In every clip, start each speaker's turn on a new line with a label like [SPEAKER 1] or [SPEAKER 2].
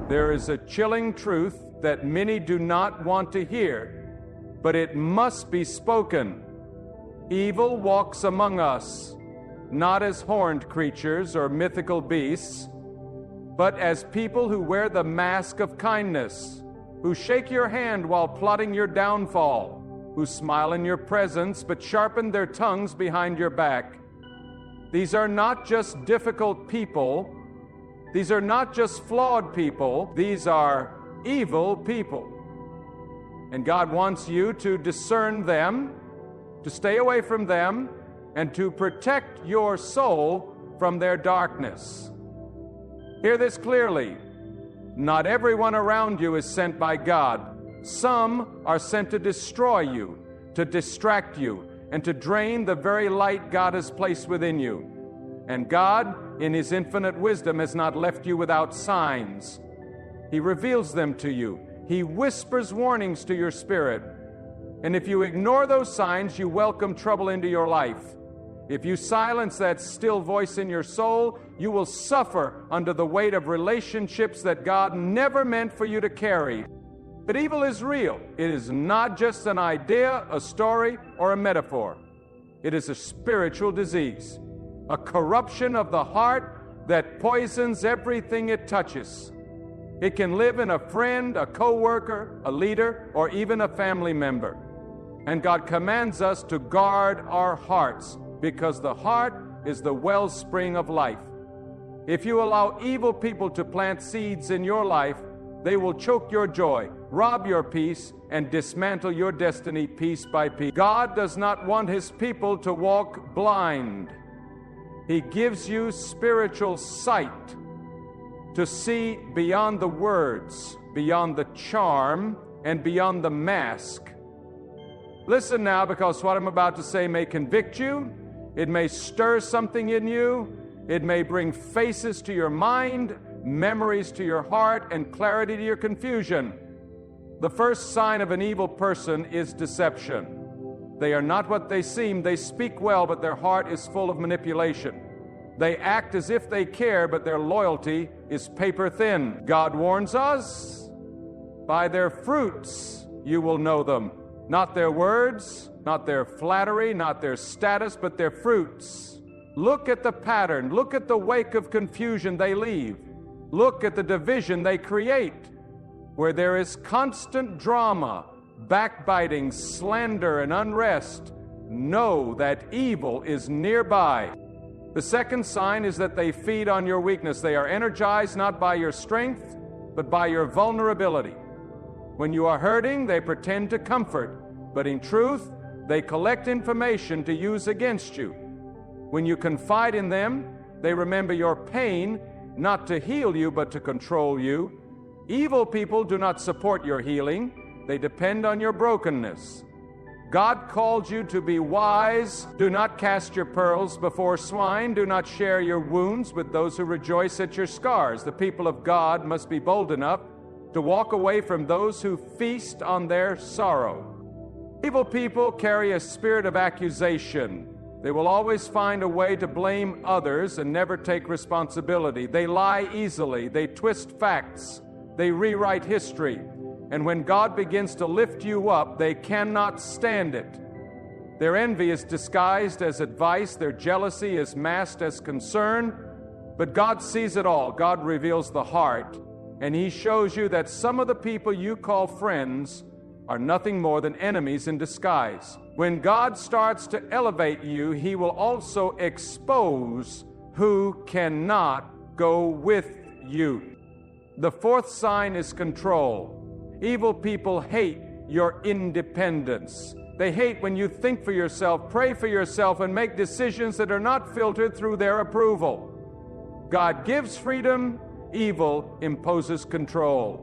[SPEAKER 1] There is a chilling truth that many do not want to hear, but it must be spoken. Evil walks among us, not as horned creatures or mythical beasts, but as people who wear the mask of kindness, who shake your hand while plotting your downfall, who smile in your presence but sharpen their tongues behind your back. These are not just difficult people. These are not just flawed people. These are evil people. And God wants you to discern them, to stay away from them, and to protect your soul from their darkness. Hear this clearly. Not everyone around you is sent by God. Some are sent to destroy you, to distract you, and to drain the very light God has placed within you. And God, in His infinite wisdom, has not left you without signs. He reveals them to you. He whispers warnings to your spirit. And if you ignore those signs, you welcome trouble into your life. If you silence that still voice in your soul, you will suffer under the weight of relationships that God never meant for you to carry. But evil is real. It is not just an idea, a story, or a metaphor. It is a spiritual disease, a corruption of the heart that poisons everything it touches. It can live in a friend, a co-worker, a leader, or even a family member. And God commands us to guard our hearts, because the heart is the wellspring of life. If you allow evil people to plant seeds in your life, they will choke your joy, rob your peace, and dismantle your destiny piece by piece. God does not want His people to walk blind. He gives you spiritual sight to see beyond the words, beyond the charm, and beyond the mask. Listen now, because what I'm about to say may convict you. It may stir something in you. It may bring faces to your mind, memories to your heart, and clarity to your confusion. The first sign of an evil person is deception. They are not what they seem. They speak well, but their heart is full of manipulation. They act as if they care, but their loyalty is paper thin. God warns us, by their fruits you will know them. Not their words, not their flattery, not their status, but their fruits. Look at the pattern. Look at the wake of confusion they leave. Look at the division they create. Where there is constant drama, backbiting, slander, and unrest, know that evil is nearby. The second sign is that they feed on your weakness. They are energized not by your strength, but by your vulnerability. When you are hurting, they pretend to comfort, but in truth, they collect information to use against you. When you confide in them, they remember your pain, not to heal you, but to control you. Evil people do not support your healing. They depend on your brokenness. God called you to be wise. Do not cast your pearls before swine. Do not share your wounds with those who rejoice at your scars. The people of God must be bold enough to walk away from those who feast on their sorrow. Evil people carry a spirit of accusation. They will always find a way to blame others and never take responsibility. They lie easily. They twist facts. They rewrite history. And when God begins to lift you up, they cannot stand it. Their envy is disguised as advice. Their jealousy is masked as concern. But God sees it all. God reveals the heart. And He shows you that some of the people you call friends are nothing more than enemies in disguise. When God starts to elevate you, He will also expose who cannot go with you. The fourth sign is control. Evil people hate your independence. They hate when you think for yourself, pray for yourself, and make decisions that are not filtered through their approval. God gives freedom. Evil imposes control.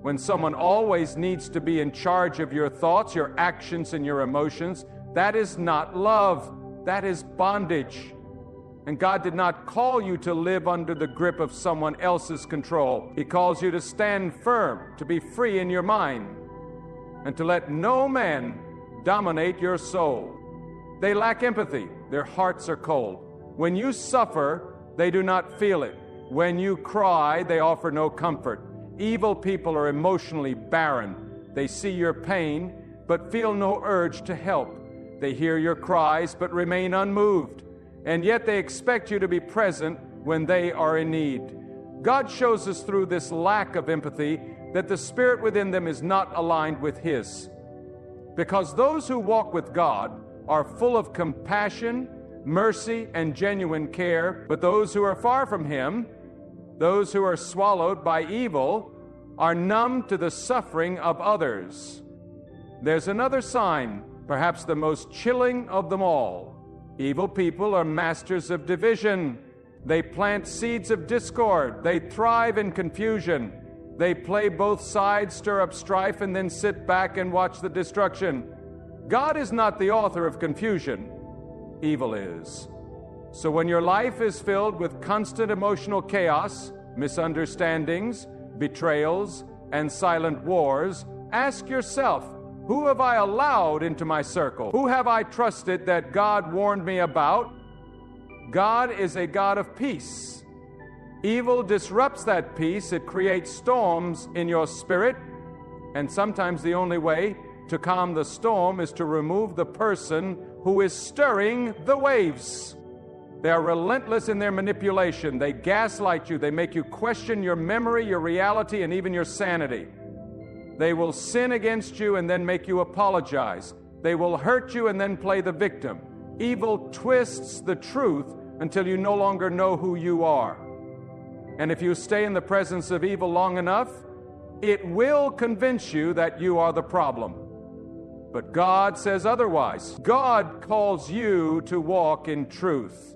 [SPEAKER 1] When someone always needs to be in charge of your thoughts, your actions, and your emotions, that is not love. That is bondage. And God did not call you to live under the grip of someone else's control. He calls you to stand firm, to be free in your mind, and to let no man dominate your soul. They lack empathy. Their hearts are cold. When you suffer, they do not feel it. When you cry, they offer no comfort. Evil people are emotionally barren. They see your pain, but feel no urge to help. They hear your cries, but remain unmoved. And yet they expect you to be present when they are in need. God shows us through this lack of empathy that the spirit within them is not aligned with His. Because those who walk with God are full of compassion, mercy, and genuine care, but those who are far from Him, those who are swallowed by evil, are numb to the suffering of others. There's another sign, perhaps the most chilling of them all. Evil people are masters of division. They plant seeds of discord. They thrive in confusion. They play both sides, stir up strife, and then sit back and watch the destruction. God is not the author of confusion. Evil is. So when your life is filled with constant emotional chaos, misunderstandings, betrayals, and silent wars, ask yourself, who have I allowed into my circle? Who have I trusted that God warned me about? God is a God of peace. Evil disrupts that peace. It creates storms in your spirit. And sometimes the only way to calm the storm is to remove the person who is stirring the waves. They are relentless in their manipulation. They gaslight you. They make you question your memory, your reality, and even your sanity. They will sin against you and then make you apologize. They will hurt you and then play the victim. Evil twists the truth until you no longer know who you are. And if you stay in the presence of evil long enough, it will convince you that you are the problem. But God says otherwise. God calls you to walk in truth.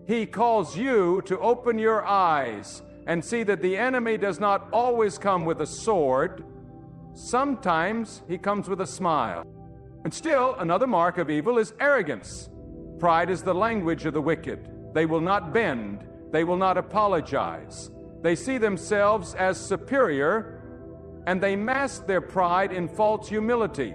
[SPEAKER 1] He calls you to open your eyes and see that the enemy does not always come with a sword. Sometimes he comes with a smile. And still, another mark of evil is arrogance. Pride is the language of the wicked. They will not bend. They will not apologize. They see themselves as superior, and they mask their pride in false humility.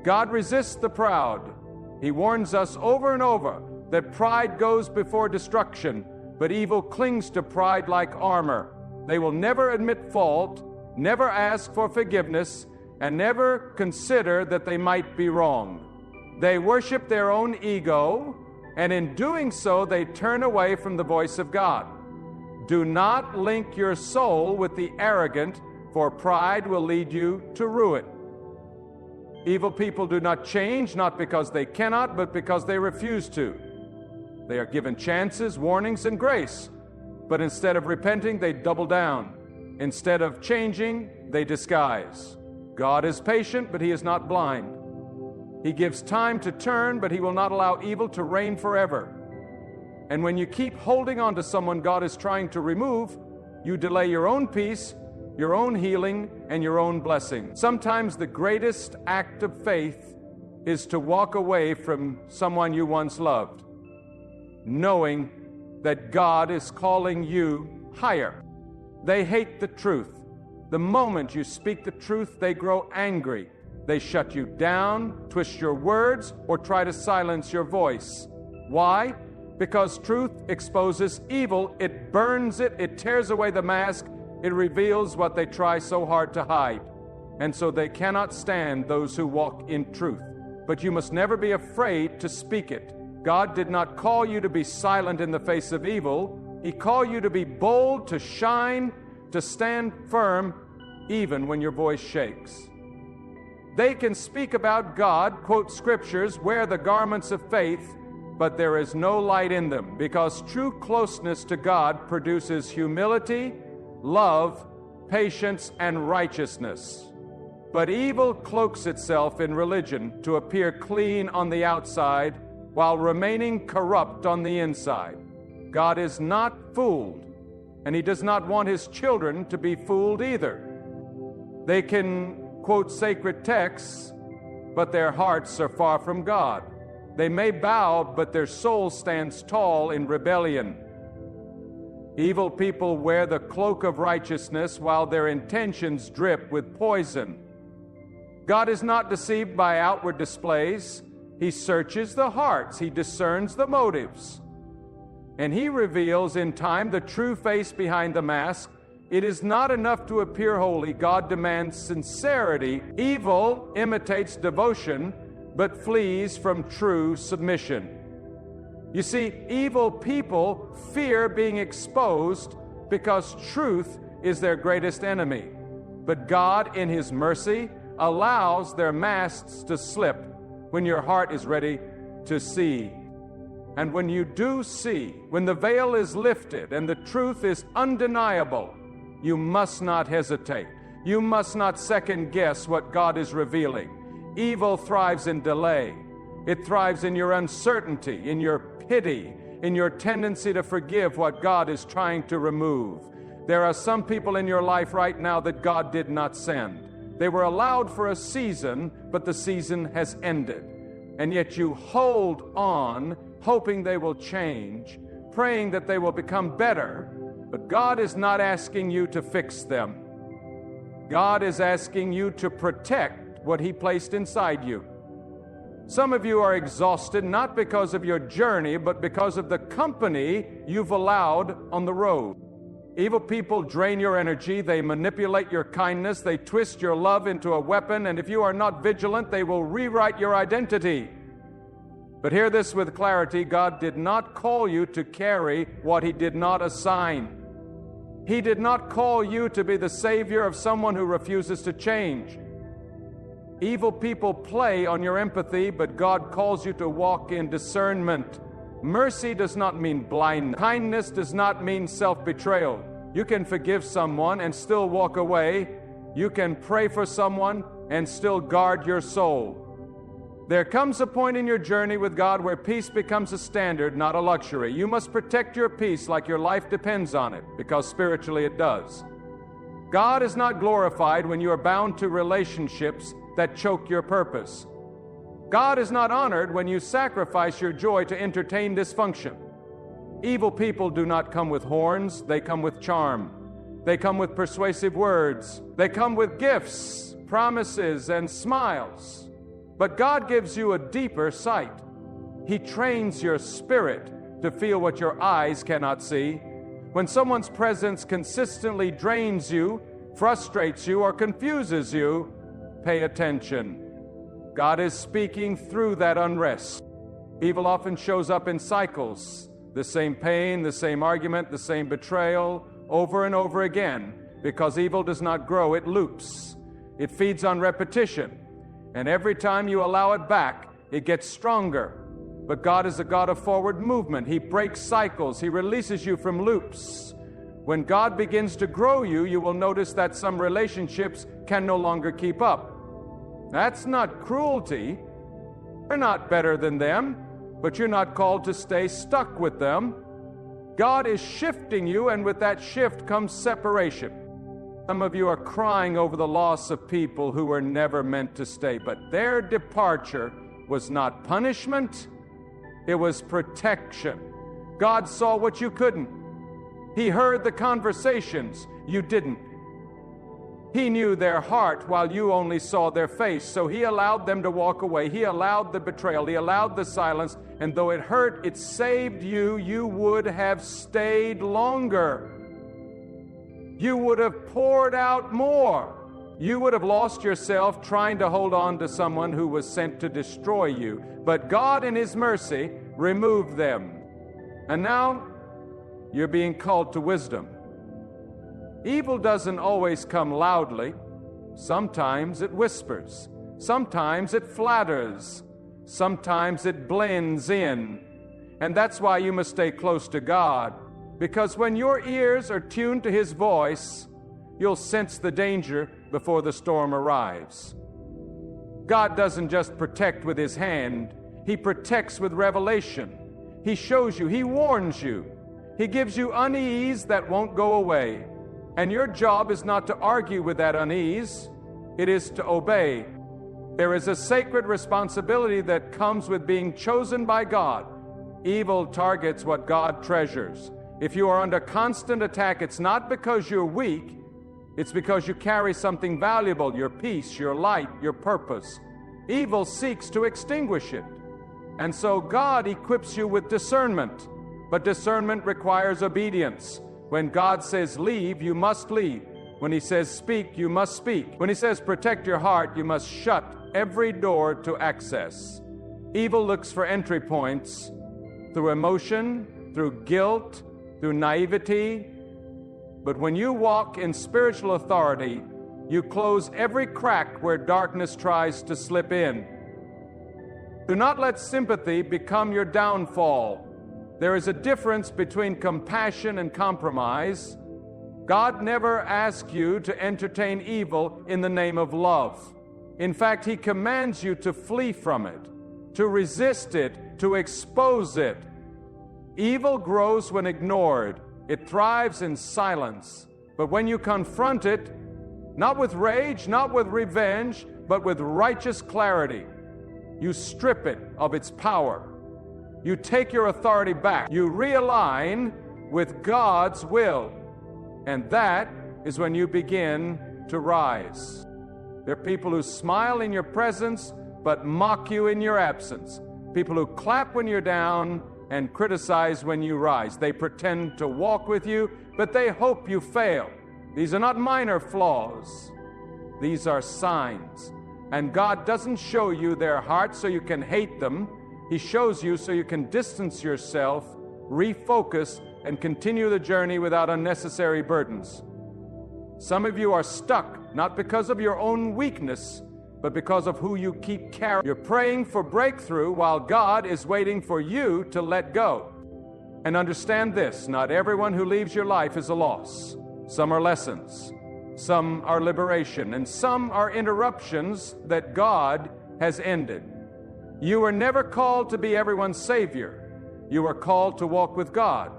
[SPEAKER 1] God resists the proud. He warns us over and over that pride goes before destruction, but evil clings to pride like armor. They will never admit fault, never ask for forgiveness, and never consider that they might be wrong. They worship their own ego, and in doing so, they turn away from the voice of God. Do not link your soul with the arrogant, for pride will lead you to ruin. Evil people do not change, not because they cannot, but because they refuse to. They are given chances, warnings, and grace, but instead of repenting, they double down. Instead of changing, they disguise. God is patient, but He is not blind. He gives time to turn, but He will not allow evil to reign forever. And when you keep holding on to someone God is trying to remove, you delay your own peace, your own healing, and your own blessing. Sometimes the greatest act of faith is to walk away from someone you once loved, knowing that God is calling you higher. They hate the truth. The moment you speak the truth, they grow angry. They shut you down, twist your words, or try to silence your voice. Why? Because truth exposes evil. It burns it. It tears away the mask. It reveals what they try so hard to hide. And so they cannot stand those who walk in truth. But you must never be afraid to speak it. God did not call you to be silent in the face of evil. He called you to be bold, to shine, to stand firm, even when your voice shakes. They can speak about God, quote scriptures, wear the garments of faith, but there is no light in them, because true closeness to God produces humility, love, patience, and righteousness. But evil cloaks itself in religion to appear clean on the outside while remaining corrupt on the inside. God is not fooled, and He does not want His children to be fooled either. They can quote sacred texts, but their hearts are far from God. They may bow, but their soul stands tall in rebellion. Evil people wear the cloak of righteousness while their intentions drip with poison. God is not deceived by outward displays. He searches the hearts. He discerns the motives. And He reveals in time the true face behind the mask. It is not enough to appear holy. God demands sincerity. Evil imitates devotion, but flees from true submission. You see, evil people fear being exposed because truth is their greatest enemy. But God, in His mercy, allows their masks to slip when your heart is ready to see. And when you do see, when the veil is lifted and the truth is undeniable, you must not hesitate. You must not second guess what God is revealing. Evil thrives in delay. It thrives in your uncertainty, in your pity, in your tendency to forgive what God is trying to remove. There are some people in your life right now that God did not send. They were allowed for a season, but the season has ended. And yet you hold on, hoping they will change, praying that they will become better. But God is not asking you to fix them. God is asking you to protect what He placed inside you. Some of you are exhausted not because of your journey, but because of the company you've allowed on the road. Evil people drain your energy, they manipulate your kindness, they twist your love into a weapon, and if you are not vigilant, they will rewrite your identity. But hear this with clarity: God did not call you to carry what He did not assign. He did not call you to be the savior of someone who refuses to change. Evil people play on your empathy, but God calls you to walk in discernment. Mercy does not mean blindness. Kindness does not mean self-betrayal. You can forgive someone and still walk away. You can pray for someone and still guard your soul. There comes a point in your journey with God where peace becomes a standard, not a luxury. You must protect your peace like your life depends on it, because spiritually it does. God is not glorified when you are bound to relationships that choke your purpose. God is not honored when you sacrifice your joy to entertain dysfunction. Evil people do not come with horns, they come with charm. They come with persuasive words. They come with gifts, promises, and smiles. But God gives you a deeper sight. He trains your spirit to feel what your eyes cannot see. When someone's presence consistently drains you, frustrates you, or confuses you, pay attention. God is speaking through that unrest. Evil often shows up in cycles. The same pain, the same argument, the same betrayal, over and over again. Because evil does not grow, it loops. It feeds on repetition. And every time you allow it back, it gets stronger. But God is a God of forward movement. He breaks cycles. He releases you from loops. When God begins to grow you, you will notice that some relationships can no longer keep up. That's not cruelty. You're not better than them, but you're not called to stay stuck with them. God is shifting you, and with that shift comes separation. Some of you are crying over the loss of people who were never meant to stay, but their departure was not punishment, it was protection. God saw what you couldn't. He heard the conversations you didn't. He knew their heart while you only saw their face, so He allowed them to walk away. He allowed the betrayal. He allowed the silence, and though it hurt, it saved you. You would have stayed longer. You would have poured out more. You would have lost yourself trying to hold on to someone who was sent to destroy you. But God, in His mercy, removed them. And now, you're being called to wisdom. Evil doesn't always come loudly. Sometimes it whispers. Sometimes it flatters. Sometimes it blends in. And that's why you must stay close to God. Because when your ears are tuned to His voice, you'll sense the danger before the storm arrives. God doesn't just protect with His hand. He protects with revelation. He shows you. He warns you. He gives you unease that won't go away. And your job is not to argue with that unease. It is to obey. There is a sacred responsibility that comes with being chosen by God. Evil targets what God treasures. If you are under constant attack, it's not because you're weak. It's because you carry something valuable, your peace, your light, your purpose. Evil seeks to extinguish it. And so God equips you with discernment. But discernment requires obedience. When God says leave, you must leave. When He says speak, you must speak. When He says protect your heart, you must shut every door to access. Evil looks for entry points through emotion, through guilt, through naivety. But when you walk in spiritual authority, you close every crack where darkness tries to slip in. Do not let sympathy become your downfall. There is a difference between compassion and compromise. God never asks you to entertain evil in the name of love. In fact, He commands you to flee from it, to resist it, to expose it. Evil grows when ignored. It thrives in silence. But when you confront it, not with rage, not with revenge, but with righteous clarity, you strip it of its power. You take your authority back. You realign with God's will. And that is when you begin to rise. There are people who smile in your presence, but mock you in your absence. People who clap when you're down and criticize when you rise. They pretend to walk with you, but they hope you fail. These are not minor flaws. These are signs. And God doesn't show you their heart so you can hate them. He shows you so you can distance yourself, refocus, and continue the journey without unnecessary burdens. Some of you are stuck, not because of your own weakness, but because of who you keep carrying. You're praying for breakthrough while God is waiting for you to let go. And understand this, not everyone who leaves your life is a loss. Some are lessons, some are liberation, and some are interruptions that God has ended. You were never called to be everyone's savior. You are called to walk with God.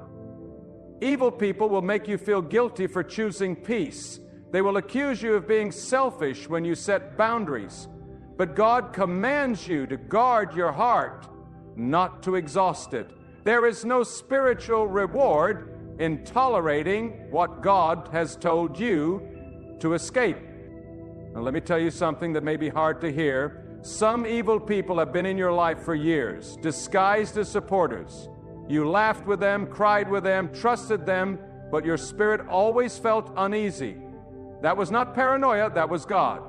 [SPEAKER 1] Evil people will make you feel guilty for choosing peace. They will accuse you of being selfish when you set boundaries. But God commands you to guard your heart, not to exhaust it. There is no spiritual reward in tolerating what God has told you to escape. Now, let me tell you something that may be hard to hear. Some evil people have been in your life for years, disguised as supporters. You laughed with them, cried with them, trusted them, but your spirit always felt uneasy. That was not paranoia, that was God.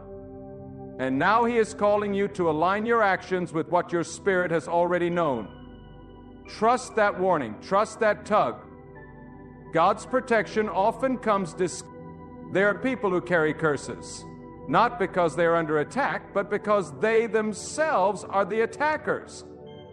[SPEAKER 1] And now He is calling you to align your actions with what your spirit has already known. Trust that warning, trust that tug. God's protection often comes There are people who carry curses, not because they are under attack, but because they themselves are the attackers.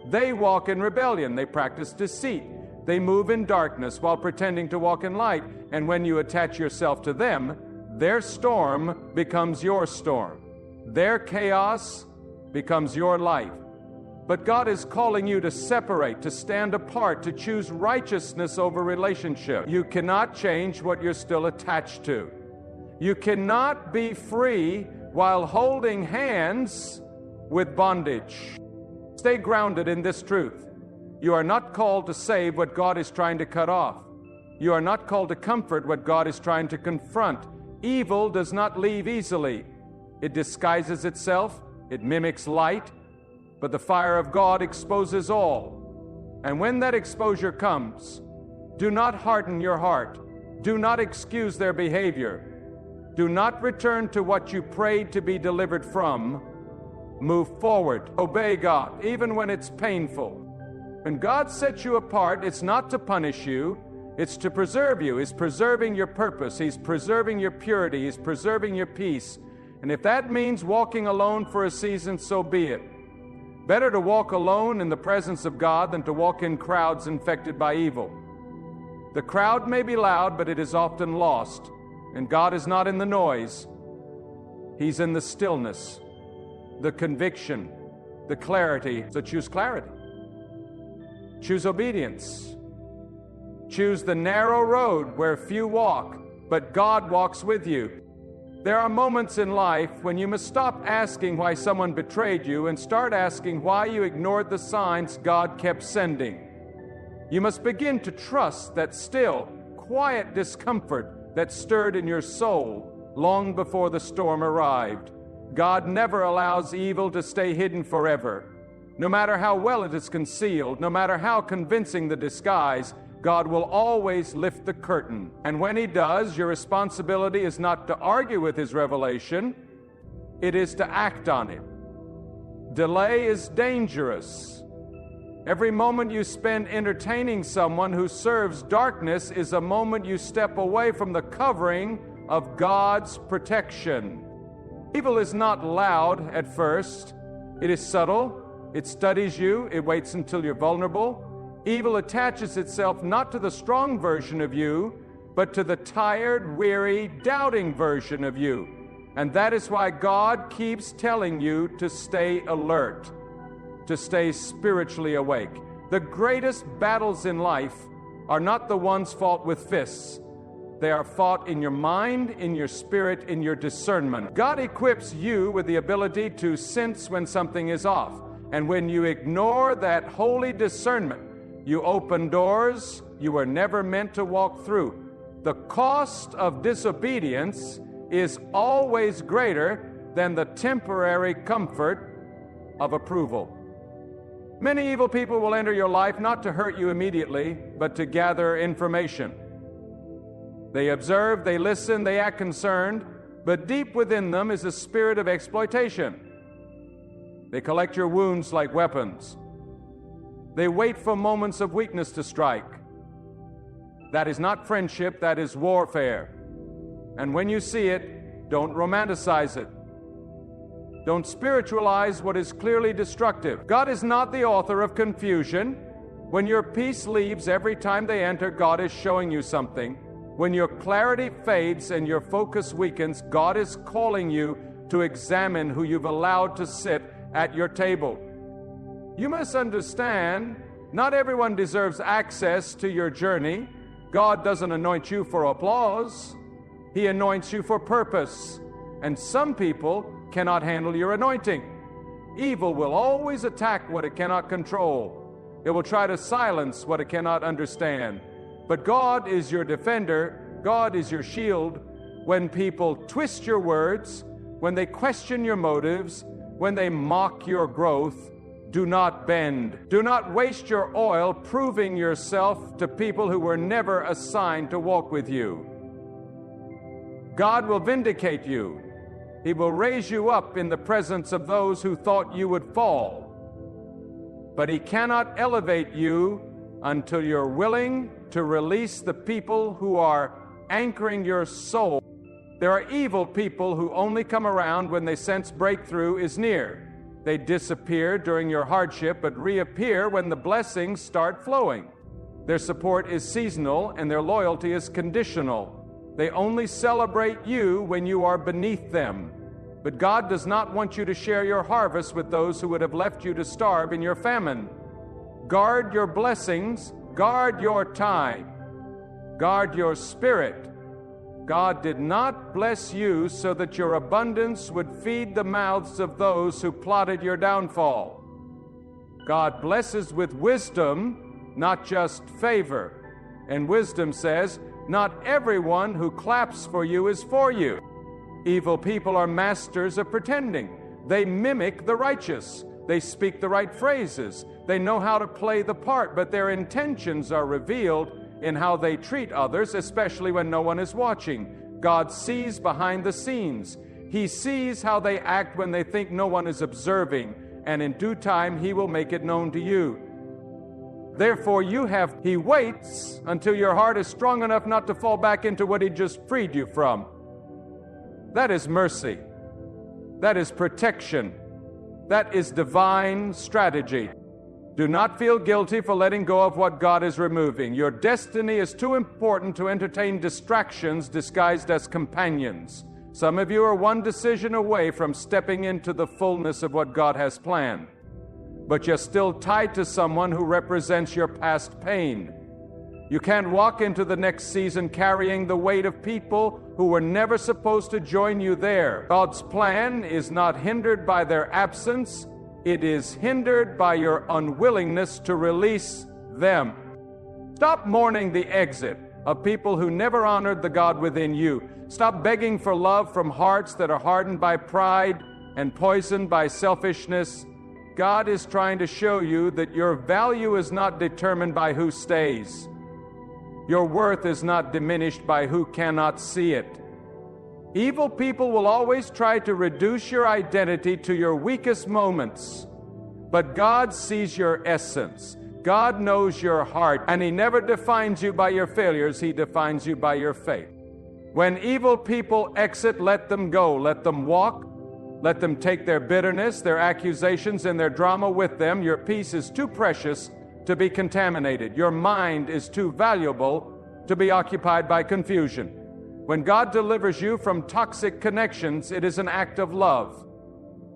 [SPEAKER 1] They walk in rebellion, they practice deceit, they move in darkness while pretending to walk in light, and when you attach yourself to them, their storm becomes your storm. Their chaos becomes your life. But God is calling you to separate, to stand apart, to choose righteousness over relationship. You cannot change what you're still attached to. You cannot be free while holding hands with bondage. Stay grounded in this truth. You are not called to save what God is trying to cut off. You are not called to comfort what God is trying to confront. Evil does not leave easily. It disguises itself, it mimics light, but the fire of God exposes all. And when that exposure comes, do not harden your heart. Do not excuse their behavior. Do not return to what you prayed to be delivered from. Move forward. Obey God, even when it's painful. When God sets you apart, it's not to punish you. It's to preserve you. He's preserving your purpose. He's preserving your purity. He's preserving your peace. And if that means walking alone for a season, so be it. Better to walk alone in the presence of God than to walk in crowds infected by evil. The crowd may be loud, but it is often lost. And God is not in the noise. He's in the stillness, the conviction, the clarity. So choose clarity. Choose obedience. Choose the narrow road where few walk, but God walks with you. There are moments in life when you must stop asking why someone betrayed you and start asking why you ignored the signs God kept sending. You must begin to trust that still, quiet discomfort that stirred in your soul long before the storm arrived. God never allows evil to stay hidden forever. No matter how well it is concealed, no matter how convincing the disguise, God will always lift the curtain. And when He does, your responsibility is not to argue with His revelation, it is to act on it. Delay is dangerous. Every moment you spend entertaining someone who serves darkness is a moment you step away from the covering of God's protection. Evil is not loud at first. It is subtle. It studies you. It waits until you're vulnerable. Evil attaches itself not to the strong version of you, but to the tired, weary, doubting version of you. And that is why God keeps telling you to stay alert, to stay spiritually awake. The greatest battles in life are not the ones fought with fists. They are fought in your mind, in your spirit, in your discernment. God equips you with the ability to sense when something is off. And when you ignore that holy discernment, you open doors you were never meant to walk through. The cost of disobedience is always greater than the temporary comfort of approval. Many evil people will enter your life not to hurt you immediately, but to gather information. They observe, they listen, they act concerned, but deep within them is a spirit of exploitation. They collect your wounds like weapons. They wait for moments of weakness to strike. That is not friendship, that is warfare. And when you see it, don't romanticize it. Don't spiritualize what is clearly destructive. God is not the author of confusion. When your peace leaves every time they enter, God is showing you something. When your clarity fades and your focus weakens, God is calling you to examine who you've allowed to sit at your table. You must understand, not everyone deserves access to your journey. God doesn't anoint you for applause. He anoints you for purpose. And some people cannot handle your anointing. Evil will always attack what it cannot control. It will try to silence what it cannot understand. But God is your defender. God is your shield. When people twist your words, when they question your motives, when they mock your growth, do not bend. Do not waste your oil proving yourself to people who were never assigned to walk with you. God will vindicate you. He will raise you up in the presence of those who thought you would fall. But He cannot elevate you until you're willing to release the people who are anchoring your soul. There are evil people who only come around when they sense breakthrough is near. They disappear during your hardship, but reappear when the blessings start flowing. Their support is seasonal and their loyalty is conditional. They only celebrate you when you are beneath them. But God does not want you to share your harvest with those who would have left you to starve in your famine. Guard your blessings, guard your time, guard your spirit. God did not bless you so that your abundance would feed the mouths of those who plotted your downfall. God blesses with wisdom, not just favor. And wisdom says, not everyone who claps for you is for you. Evil people are masters of pretending. They mimic the righteous. They speak the right phrases. They know how to play the part, but their intentions are revealed in how they treat others, especially when no one is watching. God sees behind the scenes. He sees how they act when they think no one is observing, and in due time He will make it known to you. Therefore, He waits until your heart is strong enough not to fall back into what He just freed you from. That is mercy. That is protection. That is divine strategy. Do not feel guilty for letting go of what God is removing. Your destiny is too important to entertain distractions disguised as companions. Some of you are one decision away from stepping into the fullness of what God has planned. But you're still tied to someone who represents your past pain. You can't walk into the next season carrying the weight of people who were never supposed to join you there. God's plan is not hindered by their absence. It is hindered by your unwillingness to release them. Stop mourning the exit of people who never honored the God within you. Stop begging for love from hearts that are hardened by pride and poisoned by selfishness. God is trying to show you that your value is not determined by who stays. Your worth is not diminished by who cannot see it. Evil people will always try to reduce your identity to your weakest moments. But God sees your essence. God knows your heart, and He never defines you by your failures. He defines you by your faith. When evil people exit, let them go. Let them walk. Let them take their bitterness, their accusations, and their drama with them. Your peace is too precious to be contaminated. Your mind is too valuable to be occupied by confusion. When God delivers you from toxic connections, it is an act of love.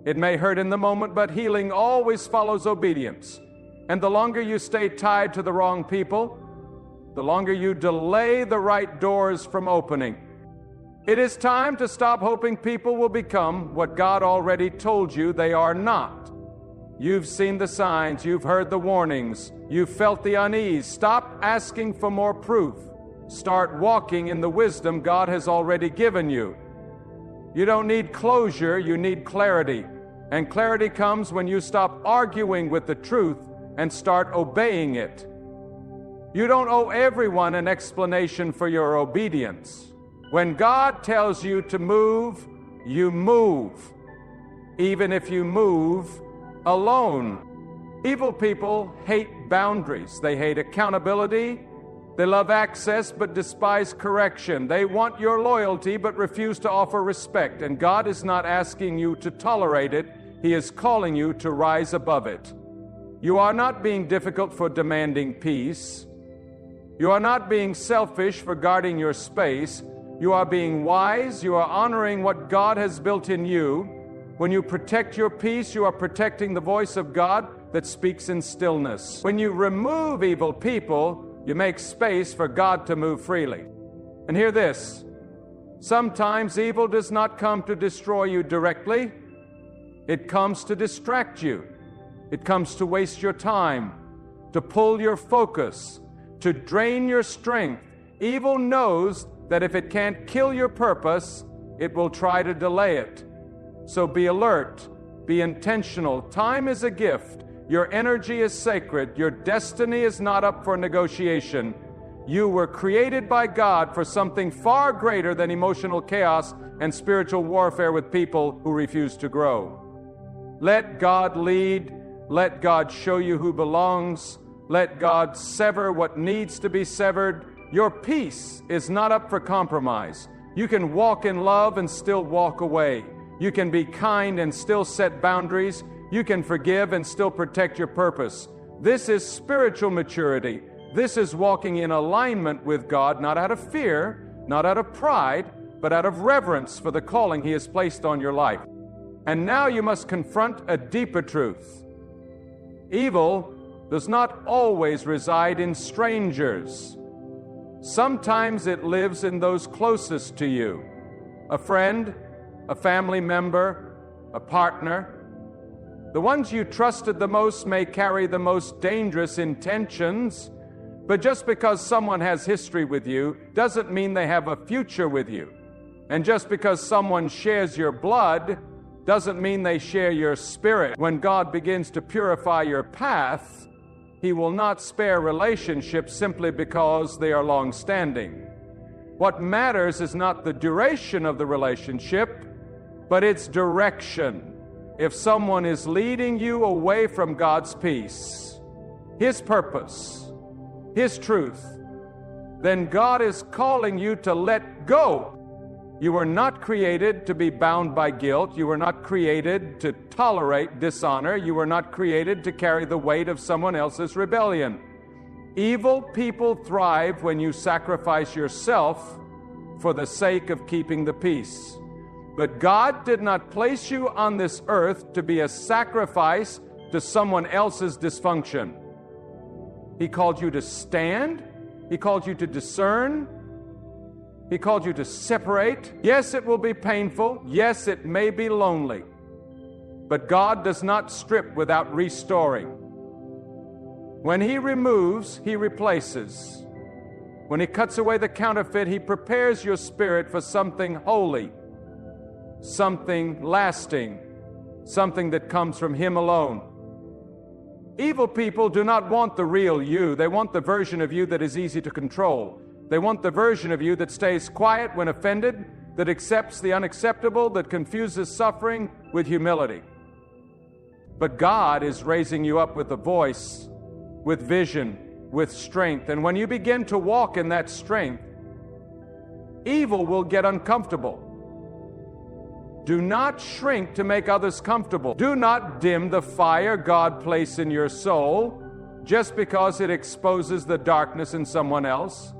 [SPEAKER 1] It may hurt in the moment, but healing always follows obedience. And the longer you stay tied to the wrong people, the longer you delay the right doors from opening. It is time to stop hoping people will become what God already told you they are not. You've seen the signs, you've heard the warnings, you've felt the unease. Stop asking for more proof. Start walking in the wisdom God has already given you. You don't need closure, you need clarity. And clarity comes when you stop arguing with the truth and start obeying it. You don't owe everyone an explanation for your obedience. When God tells you to move, you move, even if you move alone. Evil people hate boundaries. They hate accountability. They love access but despise correction. They want your loyalty but refuse to offer respect. And God is not asking you to tolerate it. He is calling you to rise above it. You are not being difficult for demanding peace. You are not being selfish for guarding your space. You are being wise. You are honoring what God has built in you. When you protect your peace, you are protecting the voice of God that speaks in stillness. When you remove evil people, you make space for God to move freely. And hear this. Sometimes evil does not come to destroy you directly. It comes to distract you. It comes to waste your time, to pull your focus, to drain your strength. Evil knows that if it can't kill your purpose, it will try to delay it. So be alert, be intentional. Time is a gift. Your energy is sacred. Your destiny is not up for negotiation. You were created by God for something far greater than emotional chaos and spiritual warfare with people who refuse to grow. Let God lead. Let God show you who belongs. Let God sever what needs to be severed. Your peace is not up for compromise. You can walk in love and still walk away. You can be kind and still set boundaries. You can forgive and still protect your purpose. This is spiritual maturity. This is walking in alignment with God, not out of fear, not out of pride, but out of reverence for the calling He has placed on your life. And now you must confront a deeper truth. Evil does not always reside in strangers. Sometimes it lives in those closest to you. A friend, a family member, a partner. The ones you trusted the most may carry the most dangerous intentions, but just because someone has history with you doesn't mean they have a future with you. And just because someone shares your blood doesn't mean they share your spirit. When God begins to purify your path, He will not spare relationships simply because they are long-standing. What matters is not the duration of the relationship, but its direction. If someone is leading you away from God's peace, His purpose, His truth, then God is calling you to let go. You were not created to be bound by guilt. You were not created to tolerate dishonor. You were not created to carry the weight of someone else's rebellion. Evil people thrive when you sacrifice yourself for the sake of keeping the peace. But God did not place you on this earth to be a sacrifice to someone else's dysfunction. He called you to stand. He called you to discern. He called you to separate. Yes, it will be painful. Yes, it may be lonely. But God does not strip without restoring. When He removes, He replaces. When He cuts away the counterfeit, He prepares your spirit for something holy, something lasting, something that comes from Him alone. Evil people do not want the real you. They want the version of you that is easy to control. They want the version of you that stays quiet when offended, that accepts the unacceptable, that confuses suffering with humility. But God is raising you up with a voice, with vision, with strength. And when you begin to walk in that strength, evil will get uncomfortable. Do not shrink to make others comfortable. Do not dim the fire God placed in your soul just because it exposes the darkness in someone else.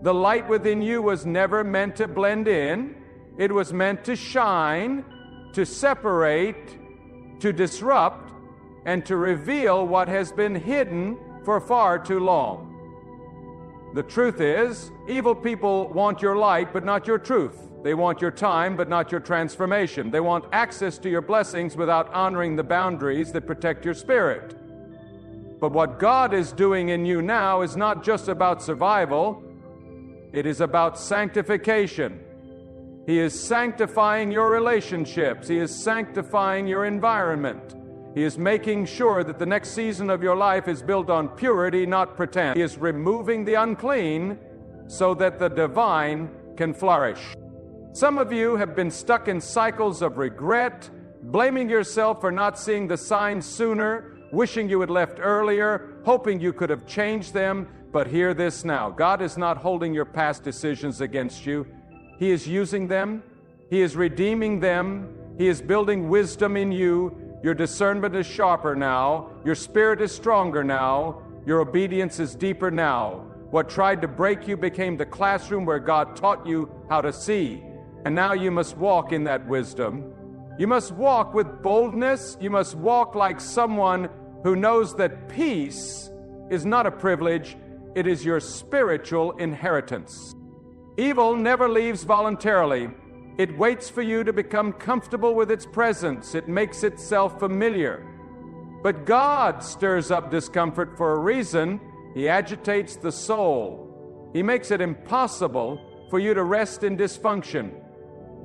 [SPEAKER 1] The light within you was never meant to blend in. It was meant to shine, to separate, to disrupt, and to reveal what has been hidden for far too long. The truth is, evil people want your light, but not your truth. They want your time, but not your transformation. They want access to your blessings without honoring the boundaries that protect your spirit. But what God is doing in you now is not just about survival. It is about sanctification. He is sanctifying your relationships. He is sanctifying your environment. He is making sure that the next season of your life is built on purity, not pretend. He is removing the unclean so that the divine can flourish. Some of you have been stuck in cycles of regret, blaming yourself for not seeing the signs sooner, wishing you had left earlier, hoping you could have changed them. But hear this now. God is not holding your past decisions against you. He is using them. He is redeeming them. He is building wisdom in you. Your discernment is sharper now. Your spirit is stronger now. Your obedience is deeper now. What tried to break you became the classroom where God taught you how to see. And now you must walk in that wisdom. You must walk with boldness. You must walk like someone who knows that peace is not a privilege. It is your spiritual inheritance. Evil never leaves voluntarily. It waits for you to become comfortable with its presence. It makes itself familiar. But God stirs up discomfort for a reason. He agitates the soul. He makes it impossible for you to rest in dysfunction.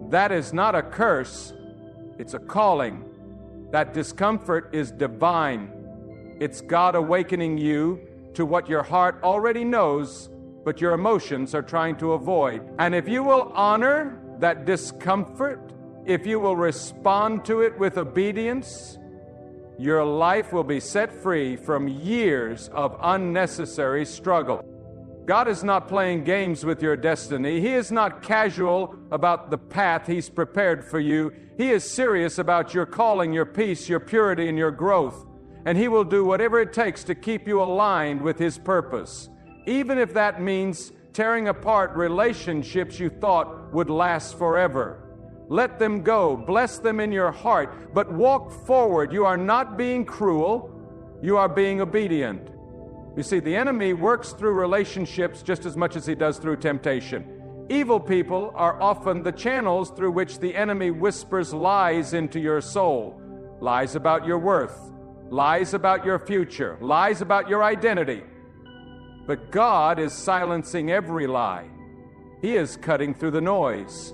[SPEAKER 1] That is not a curse. It's a calling. That discomfort is divine. It's God awakening you to what your heart already knows, but your emotions are trying to avoid. And if you will honor that discomfort, if you will respond to it with obedience, your life will be set free from years of unnecessary struggle. God is not playing games with your destiny. He is not casual about the path He's prepared for you. He is serious about your calling, your peace, your purity, and your growth. And He will do whatever it takes to keep you aligned with His purpose, even if that means tearing apart relationships you thought would last forever. Let them go. Bless them in your heart. But walk forward. You are not being cruel. You are being obedient. You see, the enemy works through relationships just as much as he does through temptation. Evil people are often the channels through which the enemy whispers lies into your soul. Lies about your worth. Lies about your future. Lies about your identity. But God is silencing every lie. He is cutting through the noise.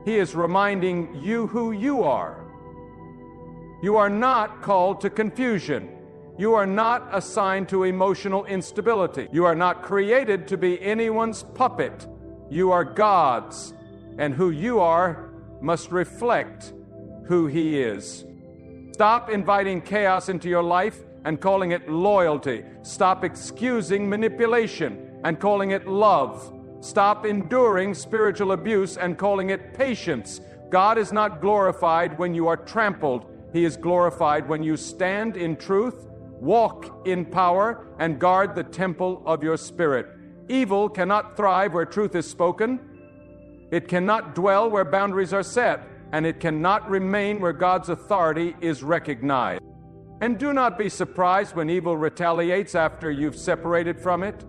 [SPEAKER 1] He is reminding you who you are. You are not called to confusion. You are not assigned to emotional instability. You are not created to be anyone's puppet. You are God's, and who you are must reflect who He is. Stop inviting chaos into your life and calling it loyalty. Stop excusing manipulation and calling it love. Stop enduring spiritual abuse and calling it patience. God is not glorified when you are trampled. He is glorified when you stand in truth, walk in power, and guard the temple of your spirit. Evil cannot thrive where truth is spoken. It cannot dwell where boundaries are set, and it cannot remain where God's authority is recognized. And do not be surprised when evil retaliates after you've separated from it.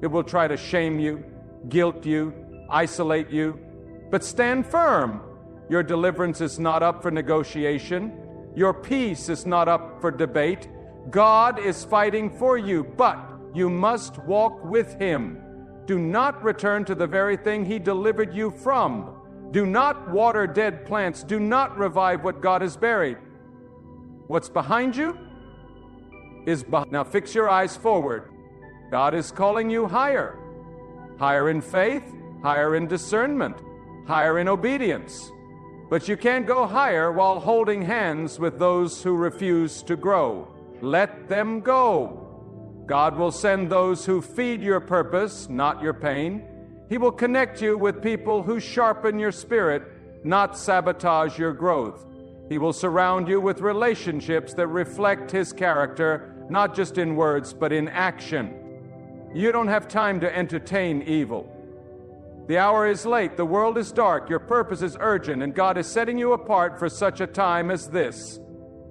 [SPEAKER 1] It will try to shame you, guilt you, isolate you. But stand firm. Your deliverance is not up for negotiation. Your peace is not up for debate. God is fighting for you, but you must walk with Him. Do not return to the very thing He delivered you from. Do not water dead plants. Do not revive what God has buried. What's behind you is behind. Now fix your eyes forward. God is calling you higher. Higher in faith, higher in discernment, higher in obedience. But you can't go higher while holding hands with those who refuse to grow. Let them go. God will send those who feed your purpose, not your pain. He will connect you with people who sharpen your spirit, not sabotage your growth. He will surround you with relationships that reflect His character, not just in words, but in action. You don't have time to entertain evil. The hour is late, the world is dark, your purpose is urgent, and God is setting you apart for such a time as this.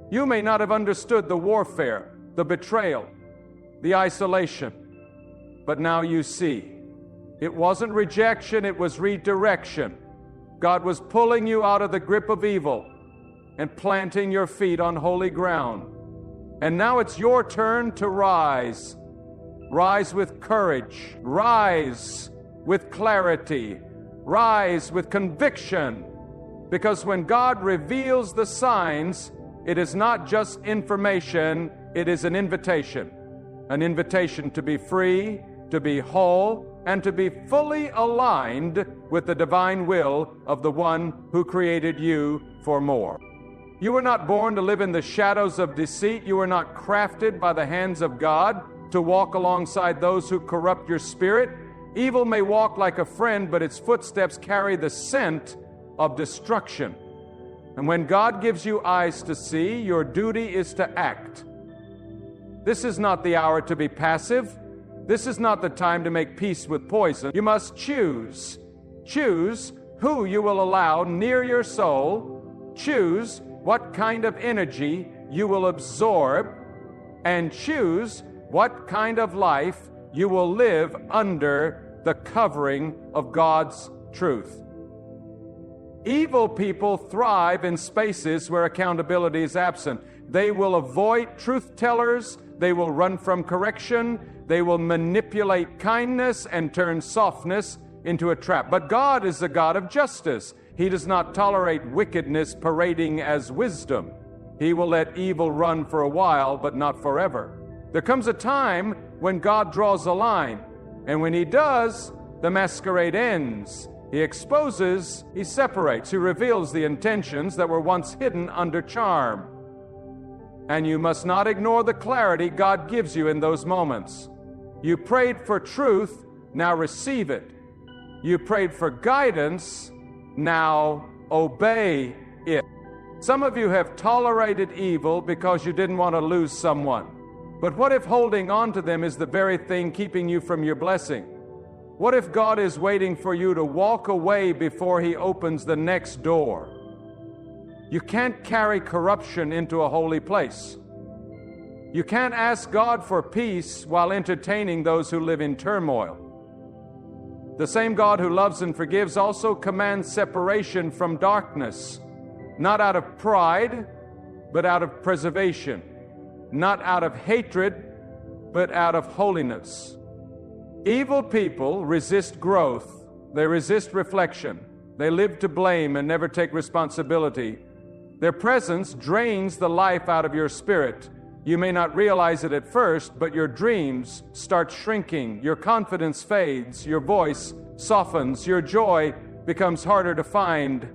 [SPEAKER 1] You may not have understood the warfare, the betrayal, the isolation, but now you see. It wasn't rejection, it was redirection. God was pulling you out of the grip of evil and planting your feet on holy ground. And now it's your turn to rise. Rise with courage. Rise with clarity. Rise with conviction. Because when God reveals the signs, it is not just information, it is an invitation. An invitation to be free, to be whole, and to be fully aligned with the divine will of the one who created you for more. You were not born to live in the shadows of deceit. You were not crafted by the hands of God to walk alongside those who corrupt your spirit. Evil may walk like a friend, but its footsteps carry the scent of destruction. And when God gives you eyes to see, your duty is to act. This is not the hour to be passive. This is not the time to make peace with poison. You must choose. Choose who you will allow near your soul. Choose what kind of energy you will absorb. And choose what kind of life you will live under the covering of God's truth. Evil people thrive in spaces where accountability is absent. They will avoid truth tellers. They will run from correction. They will manipulate kindness and turn softness into a trap. But God is a God of justice. He does not tolerate wickedness parading as wisdom. He will let evil run for a while, but not forever. There comes a time when God draws a line, and when He does, the masquerade ends. He exposes, He separates, He reveals the intentions that were once hidden under charm. And you must not ignore the clarity God gives you in those moments. You prayed for truth, now receive it. You prayed for guidance, now obey it. Some of you have tolerated evil because you didn't want to lose someone. But what if holding on to them is the very thing keeping you from your blessing? What if God is waiting for you to walk away before He opens the next door? You can't carry corruption into a holy place. You can't ask God for peace while entertaining those who live in turmoil. The same God who loves and forgives also commands separation from darkness, not out of pride, but out of preservation, not out of hatred, but out of holiness. Evil people resist growth. They resist reflection. They live to blame and never take responsibility. Their presence drains the life out of your spirit. You may not realize it at first, but your dreams start shrinking, your confidence fades, your voice softens, your joy becomes harder to find.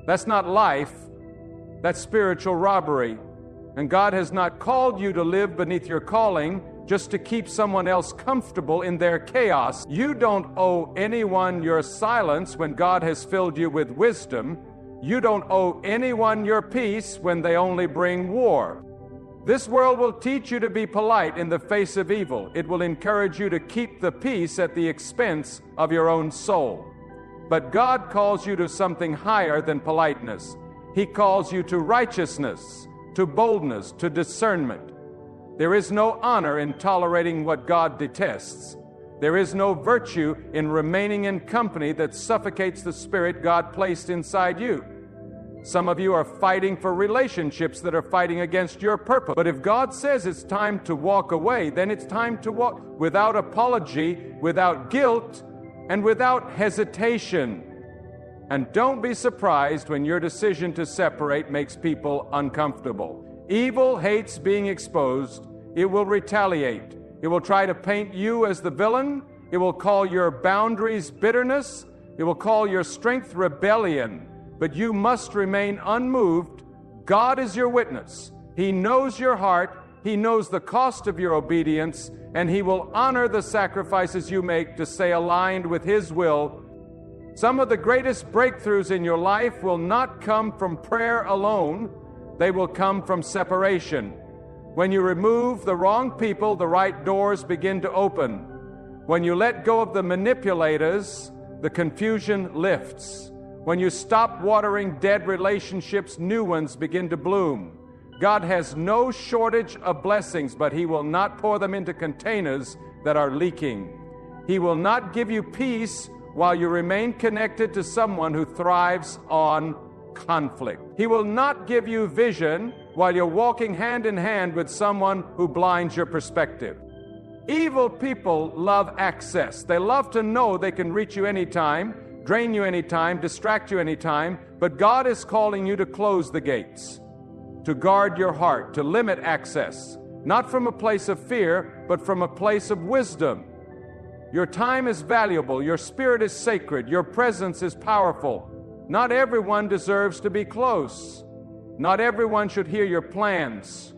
[SPEAKER 1] That's not life, that's spiritual robbery. And God has not called you to live beneath your calling just to keep someone else comfortable in their chaos. You don't owe anyone your silence when God has filled you with wisdom. You don't owe anyone your peace when they only bring war. This world will teach you to be polite in the face of evil. It will encourage you to keep the peace at the expense of your own soul. But God calls you to something higher than politeness. He calls you to righteousness, to boldness, to discernment. There is no honor in tolerating what God detests. There is no virtue in remaining in company that suffocates the spirit God placed inside you. Some of you are fighting for relationships that are fighting against your purpose. But if God says it's time to walk away, then it's time to walk without apology, without guilt, and without hesitation. And don't be surprised when your decision to separate makes people uncomfortable. Evil hates being exposed. it will retaliate. It will try to paint you as the villain. It will call your boundaries bitterness. It will call your strength rebellion. But you must remain unmoved. God is your witness. He knows your heart. He knows the cost of your obedience, and He will honor the sacrifices you make to stay aligned with His will. Some of the greatest breakthroughs in your life will not come from prayer alone. They will come from separation. When you remove the wrong people, the right doors begin to open. When you let go of the manipulators, the confusion lifts. When you stop watering dead relationships, new ones begin to bloom. God has no shortage of blessings, but He will not pour them into containers that are leaking. He will not give you peace while you remain connected to someone who thrives on conflict. He will not give you vision while you're walking hand in hand with someone who blinds your perspective. Evil people love access. They love to know they can reach you anytime, drain you anytime, distract you anytime, but God is calling you to close the gates, to guard your heart, to limit access, not from a place of fear, but from a place of wisdom. Your time is valuable, your spirit is sacred, your presence is powerful. Not everyone deserves to be close. Not everyone should hear your plans.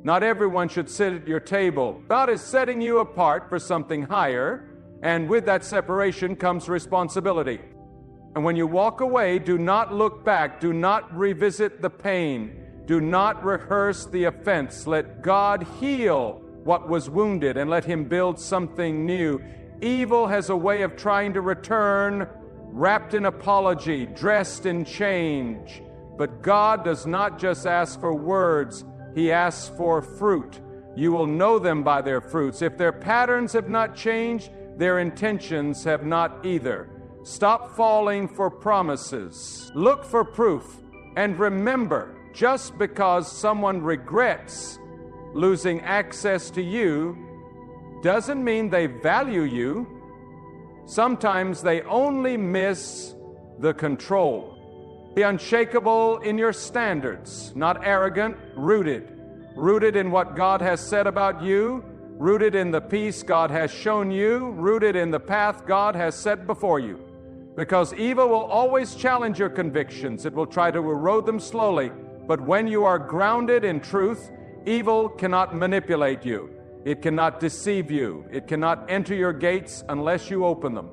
[SPEAKER 1] Not everyone should sit at your table. God is setting you apart for something higher, and with that separation comes responsibility. And when you walk away, do not look back. Do not revisit the pain. Do not rehearse the offense. Let God heal what was wounded and let Him build something new. Evil has a way of trying to return, wrapped in apology, dressed in change. But God does not just ask for words, He asks for fruit. You will know them by their fruits. If their patterns have not changed, their intentions have not either. Stop falling for promises. Look for proof. And remember, just because someone regrets losing access to you doesn't mean they value you. Sometimes they only miss the control. Be unshakable in your standards, not arrogant, rooted in what God has said about you, rooted in the peace God has shown you, rooted in the path God has set before you. Because evil will always challenge your convictions. It will try to erode them slowly. But when you are grounded in truth, evil cannot manipulate you. It cannot deceive you. It cannot enter your gates unless you open them.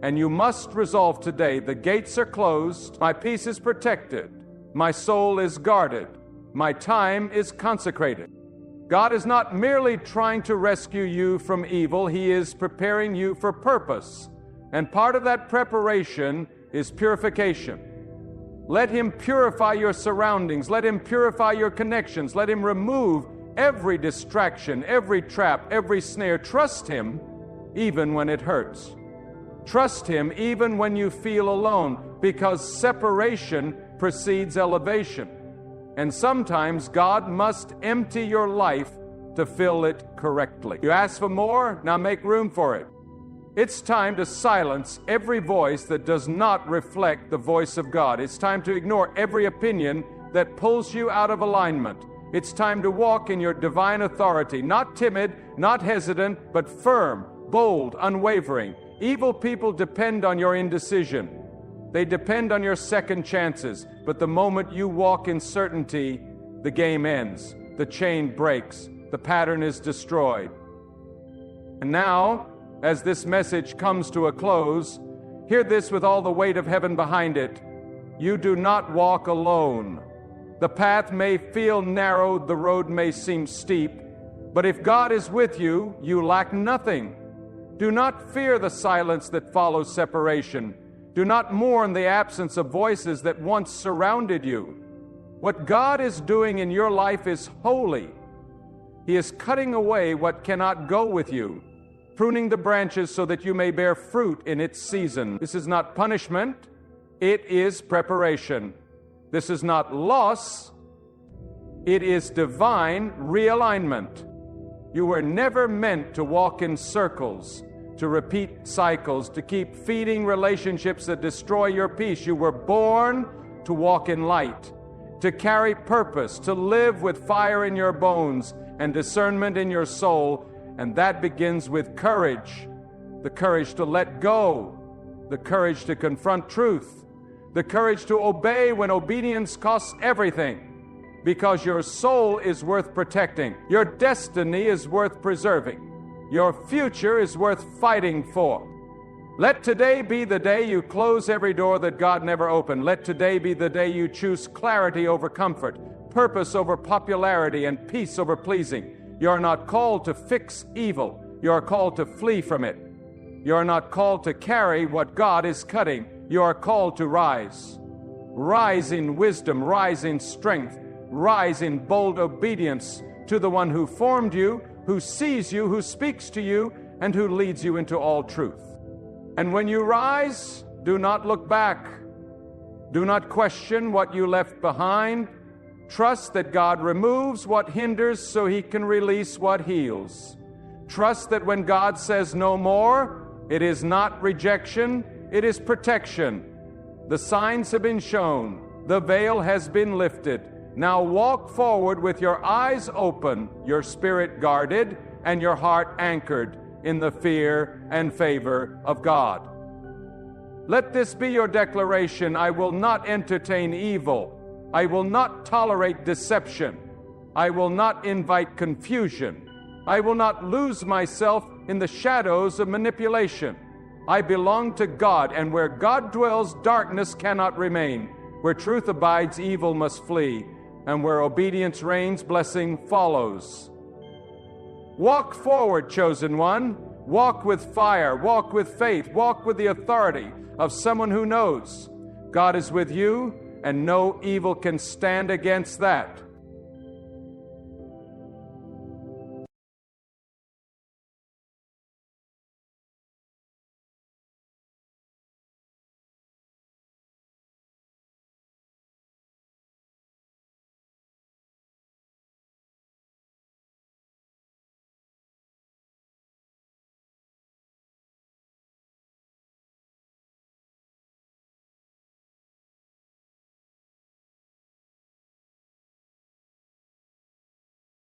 [SPEAKER 1] And you must resolve today, the gates are closed, my peace is protected, my soul is guarded, my time is consecrated. God is not merely trying to rescue you from evil, He is preparing you for purpose. And part of that preparation is purification. Let Him purify your surroundings. Let Him purify your connections. Let Him remove every distraction, every trap, every snare. Trust Him even when it hurts. Trust Him even when you feel alone, because separation precedes elevation. And sometimes God must empty your life to fill it correctly. You ask for more? Now make room for it. It's time to silence every voice that does not reflect the voice of God. It's time to ignore every opinion that pulls you out of alignment. It's time to walk in your divine authority, not timid, not hesitant, but firm, bold, unwavering. Evil people depend on your indecision. They depend on your second chances. But the moment you walk in certainty, the game ends. The chain breaks. The pattern is destroyed. And now, as this message comes to a close, hear this with all the weight of heaven behind it. You do not walk alone. The path may feel narrow, the road may seem steep, but if God is with you, you lack nothing. Do not fear the silence that follows separation. Do not mourn the absence of voices that once surrounded you. What God is doing in your life is holy. He is cutting away what cannot go with you, pruning the branches so that you may bear fruit in its season. This is not punishment, it is preparation. This is not loss, it is divine realignment. You were never meant to walk in circles, to repeat cycles, to keep feeding relationships that destroy your peace. You were born to walk in light, to carry purpose, to live with fire in your bones, and discernment in your soul, and that begins with courage. The courage to let go, the courage to confront truth, the courage to obey when obedience costs everything, because your soul is worth protecting, your destiny is worth preserving, your future is worth fighting for. Let today be the day you close every door that God never opened. Let today be the day you choose clarity over comfort, purpose over popularity, and peace over pleasing. You are not called to fix evil. You are called to flee from it. You are not called to carry what God is cutting. You are called to rise. Rise in wisdom, rise in strength, rise in bold obedience to the one who formed you, who sees you, who speaks to you, and who leads you into all truth. And when you rise, do not look back. Do not question what you left behind. Trust that God removes what hinders so He can release what heals. Trust that when God says no more, it is not rejection, it is protection. The signs have been shown. The veil has been lifted. Now walk forward with your eyes open, your spirit guarded, and your heart anchored in the fear and favor of God. Let this be your declaration: I will not entertain evil. I will not tolerate deception. I will not invite confusion. I will not lose myself in the shadows of manipulation. I belong to God, and where God dwells, darkness cannot remain. Where truth abides, evil must flee, and where obedience reigns, blessing follows. Walk forward, chosen one. Walk with fire, walk with faith, walk with the authority of someone who knows God is with you, and no evil can stand against that.